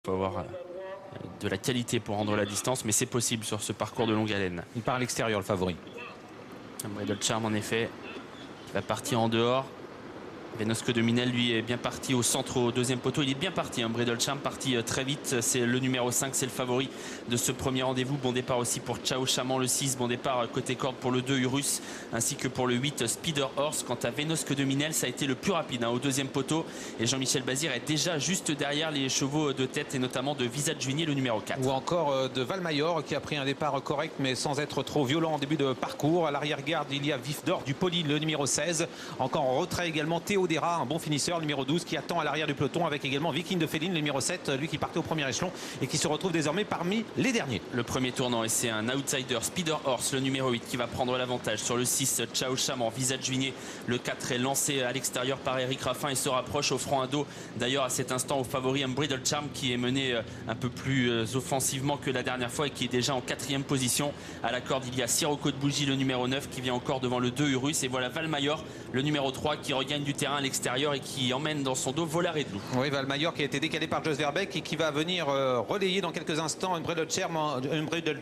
Il faut avoir de la qualité pour rendre la distance, mais c'est possible sur ce parcours de longue haleine. Il part à l'extérieur, le favori. Bridle Charm, en effet, va partir en dehors. Venosque de Minel, lui, est bien parti au centre, au deuxième poteau. Il est bien parti, Bridle Charm, parti très vite. C'est le numéro 5, c'est le favori de ce premier rendez-vous. Bon départ aussi pour Chao Chaman, le 6. Bon départ côté corde pour le 2, Urus, ainsi que pour le 8, Speeder Horse. Quant à Venosque de Minel, ça a été le plus rapide au deuxième poteau. Et Jean-Michel Bazir est déjà juste derrière les chevaux de tête, et notamment de Visage Juigné, le numéro 4. Ou encore de Valmayor, qui a pris un départ correct, mais sans être trop violent en début de parcours. À l'arrière-garde, il y a Vif d'Or du Poli, le numéro 16. Encore en retrait également, Théodéra, un bon finisseur, le numéro 12, qui attend à l'arrière du peloton, avec également Viking de Féline, le numéro 7, lui qui partait au premier échelon et qui se retrouve désormais parmi les derniers. Le premier tournant, et c'est un outsider, Speeder Horse, le numéro 8, qui va prendre l'avantage sur le 6, Chao Chaman. Visage Juigné, le 4, est lancé à l'extérieur par Eric Raffin et se rapproche, offrant un dos d'ailleurs à cet instant au favori Bridle Charm, qui est mené un peu plus offensivement que la dernière fois et qui est déjà en 4e position. À la corde, il y a Sirocco de Bougie, le numéro 9, qui vient encore devant le 2, Urus, et voilà Valmayor, le numéro 3, qui regagne du terrain à l'extérieur et qui emmène dans son dos Volaré de Loup. Oui, Valmayor qui a été décalé par Jos Verbeek et qui va venir relayer dans quelques instants un Bridle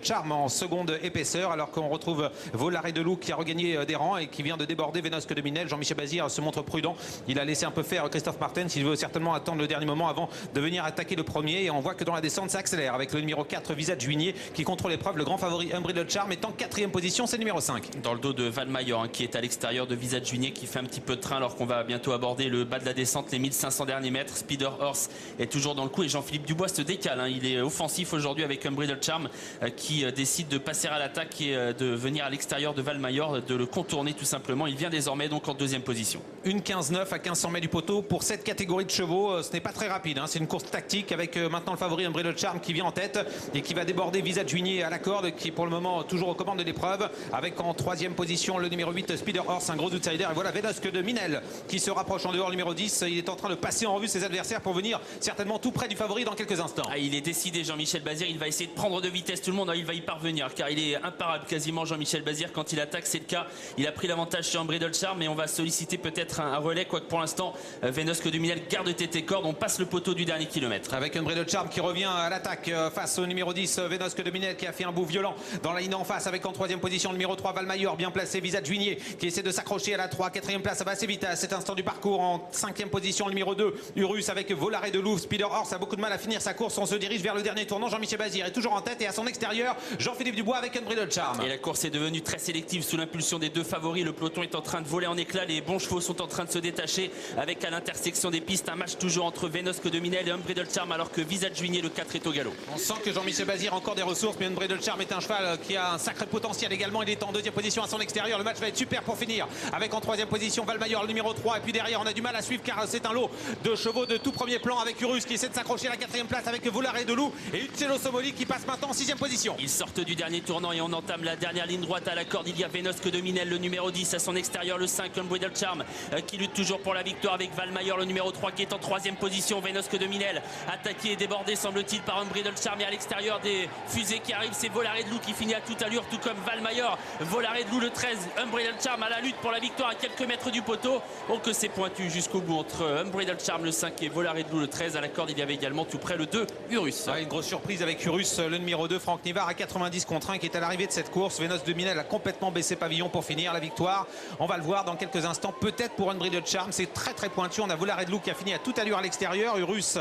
Charm en seconde épaisseur, alors qu'on retrouve Volaré de Loup qui a regagné des rangs et qui vient de déborder Venosque de Minel. Jean-Michel Bazir se montre prudent. Il a laissé un peu faire Christophe Martens. Il veut certainement attendre le dernier moment avant de venir attaquer le premier. Et on voit que dans la descente, ça accélère avec le numéro 4, Visage Juigné, qui contrôle l'épreuve. Le grand favori Bridle Charm est en 4e position, c'est le numéro 5. Dans le dos de Valmayor, qui est à l'extérieur de Visage Juigné, qui fait un petit peu de train alors qu'on va bientôt aborder le bas de la descente, les 1500 derniers mètres. Speeder Horse est toujours dans le coup et Jean-Philippe Dubois se décale. Il est offensif aujourd'hui avec Bridle Charm, qui décide de passer à l'attaque et de venir à l'extérieur de Valmayor, de le contourner tout simplement. Il vient désormais donc en 2e position. Une 15-9 à 1500 mètres du poteau pour cette catégorie de chevaux. Ce n'est pas très rapide, c'est une course tactique avec maintenant le favori Bridle Charm qui vient en tête et qui va déborder Visage Juigné à la corde, qui est pour le moment toujours aux commandes de l'épreuve, avec en 3e position le numéro 8, Speeder Horse, un gros outsider. Et voilà Venosque de Minel qui se rapproche en dehors, numéro 10. Il est en train de passer en revue ses adversaires pour venir certainement tout près du favori dans quelques instants. Il est décidé, Jean-Michel Bazir. Il va essayer de prendre de vitesse tout le monde. Il va y parvenir car il est imparable quasiment, Jean-Michel Bazir, quand il attaque. C'est le cas. Il a pris l'avantage sur Bridle Charm, mais on va solliciter peut-être un relais, quoique pour l'instant Venosque de Minel garde tête et corde. On passe le poteau du dernier kilomètre. Avec Bridle Charm qui revient à l'attaque face au numéro 10, Venosque de Minel, qui a fait un bout violent dans la ligne en face, avec en 3e position le numéro 3, Valmayor, bien placé. Visage Juigné qui essaie de s'accrocher à la 3, 4e place. Ça va assez vite à cet instant du parcours. En 5e position le numéro 2, Urus, avec Volaré de Loup. Speeder Horse a beaucoup de mal à finir sa course. On se dirige vers le dernier tournant. Jean-Michel Bazir est toujours en tête et à son extérieur Jean-Philippe Dubois avec Bridle Charm. Et la course est devenue très sélective sous l'impulsion des deux favoris. Le peloton est en train de voler en éclats. Les bons chevaux sont en train de se détacher, avec à l'intersection des pistes un match toujours entre Venosque de Minel et Bridle Charm, alors que Visage Juigné, le 4, est au galop. On sent que Jean-Michel Bazir a encore des ressources, mais Bridle Charm est un cheval qui a un sacré potentiel également. Il est en 2e position à son extérieur. Le match va être super pour finir, avec en 3e position Valmayor, le numéro 3, et puis derrière on a du mal à suivre car c'est un lot de chevaux de tout premier plan, avec Urus qui essaie de s'accrocher à la 4e place avec Volaré de Loup, et Uccello Somoli qui passe maintenant en 6e position. Ils sortent du dernier tournant et on entame la dernière ligne droite. À la corde, il y a Venosque de Minel, le numéro 10, à son extérieur le 5, Bridle Charm, qui lutte toujours pour la victoire, avec Valmayor, le numéro 3, qui est en 3e position. Venosque de Minel attaqué et débordé, semble-t-il, par Bridle Charm, et à l'extérieur des fusées qui arrivent, c'est Volaré de Loup qui finit à toute allure, tout comme Valmayor. Volaré de Loup, le 13, Bridle Charm à la lutte pour la victoire à quelques mètres du poteau. Oh que c'est pointu jusqu'au bout entre Bridle Charm, le 5, et Volaré de Loup, le 13. À la corde, il y avait également tout près le 2, Urus. Une grosse surprise avec Urus, le numéro 2, Franck Nivard, à 90 contre 1, qui est à l'arrivée de cette course. Venosque de Minel a complètement baissé pavillon pour finir la victoire. On va le voir dans quelques instants, peut-être pour Bridle Charm. C'est très très pointu. On a Volaré de Loup qui a fini à toute allure à l'extérieur. Urus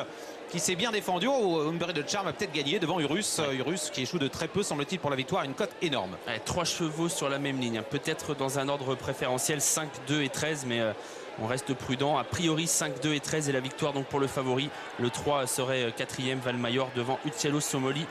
qui s'est bien défendu. Bridle Charm a peut-être gagné devant Urus. Urus qui échoue de très peu, semble-t-il, pour la victoire. Une cote énorme. 3 chevaux sur la même ligne, peut-être dans un ordre préférentiel 5, 2 et 13, mais on reste prudent. A priori 5, 2 et 13 et la victoire donc pour le favori. Le 3 serait 4e, Valmayor, devant Uccello Somoli.